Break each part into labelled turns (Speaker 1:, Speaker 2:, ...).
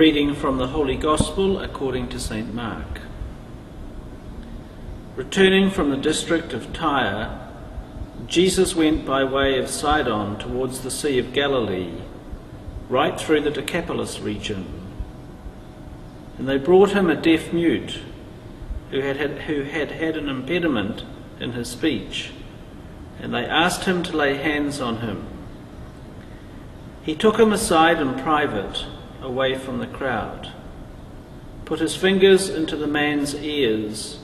Speaker 1: reading from the Holy Gospel according to St. Mark. Returning from the district of Tyre, Jesus went by way of Sidon towards the Sea of Galilee, right through the Decapolis region. And they brought him a deaf mute who had an impediment in his speech, and they asked him to lay hands on him. He took him aside in private, away from the crowd, put his fingers into the man's ears,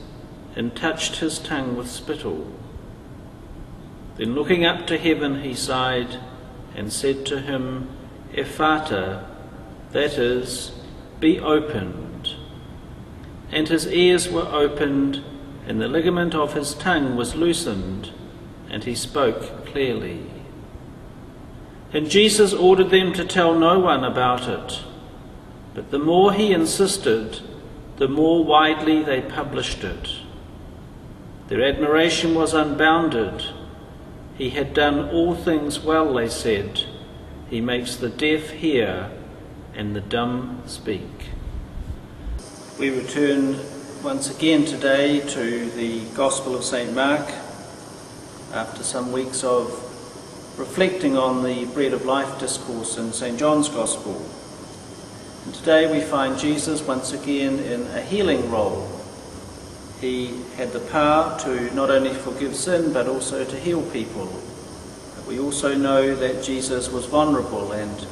Speaker 1: and touched his tongue with spittle. Then looking up to heaven he sighed and said to him, Ephata, that is, be opened. And his ears were opened, and the ligament of his tongue was loosened, and he spoke clearly. And Jesus ordered them to tell no one about it, but the more he insisted, the more widely they published it. Their admiration was unbounded. He had done all things well, they said. He makes the deaf hear and the dumb speak. We return once again today to the Gospel of St. Mark after some weeks of reflecting on the Bread of Life discourse in St. John's Gospel. And today we find Jesus once again in a healing role. He had the power to not only forgive sin but also to heal people. But we also know that Jesus was vulnerable, and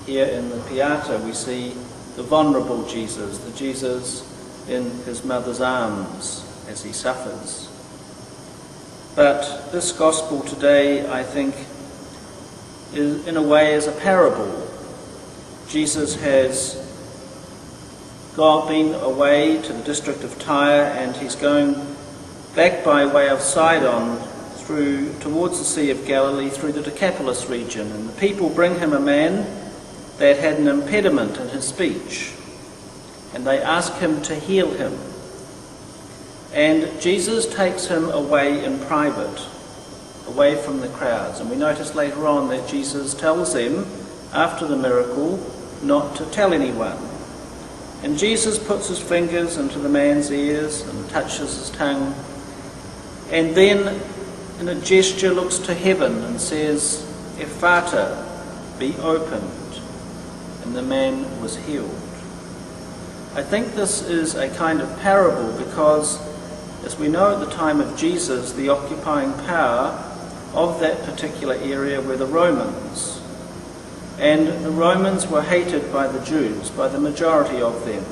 Speaker 1: here in the Pieta we see the vulnerable Jesus, the Jesus in his mother's arms as he suffers. But this Gospel today, I think, is, in a way, is a parable. Jesus has been away to the district of Tyre, and he's going back by way of Sidon towards the Sea of Galilee through the Decapolis region. And the people bring him a man that had an impediment in his speech, and they ask him to heal him. And Jesus takes him away in private, away from the crowds. And we notice later on that Jesus tells them, after the miracle, not to tell anyone. And Jesus puts his fingers into the man's ears and touches his tongue, and then in a gesture looks to heaven and says, Ephata, be opened. And the man was healed. I think this is a kind of parable because, as we know, at the time of Jesus, the occupying power of that particular area were the Romans. And the Romans were hated by the Jews, by the majority of them.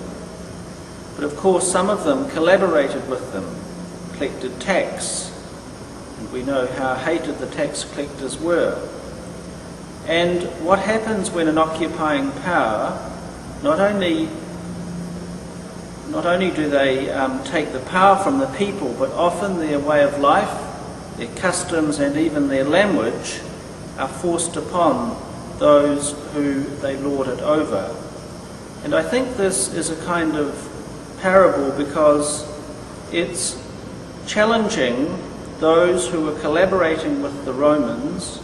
Speaker 1: But of course some of them collaborated with them, collected tax, and we know how hated the tax collectors were. And what happens when an occupying power, not only do they take the power from the people, but often their way of life, their customs and even their language are forced upon those who they lord it over. And I think this is a kind of parable because it's challenging those who were collaborating with the Romans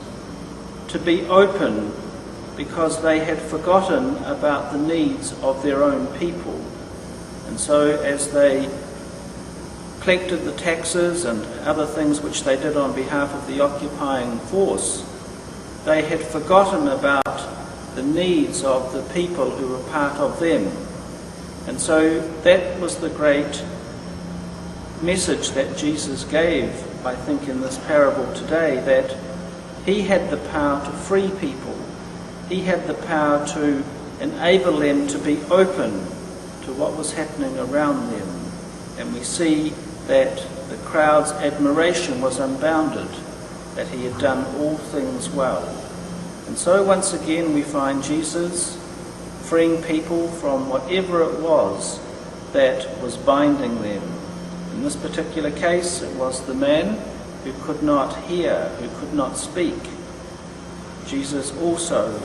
Speaker 1: to be open because they had forgotten about the needs of their own people. And so as they collected the taxes and other things which they did on behalf of the occupying force, they had forgotten about the needs of the people who were part of them. And so that was the great message that Jesus gave, I think, in this parable today, that he had the power to free people. He had the power to enable them to be open to what was happening around them. And we see that the crowd's admiration was unbounded, that he had done all things well. And so once again we find Jesus freeing people from whatever it was that was binding them. In this particular case it was the man who could not hear, who could not speak. Jesus also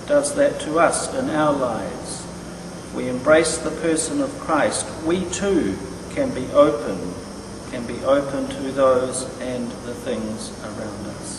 Speaker 1: does that to us in our lives. If we embrace the person of Christ, we too can be open to those and the things around us.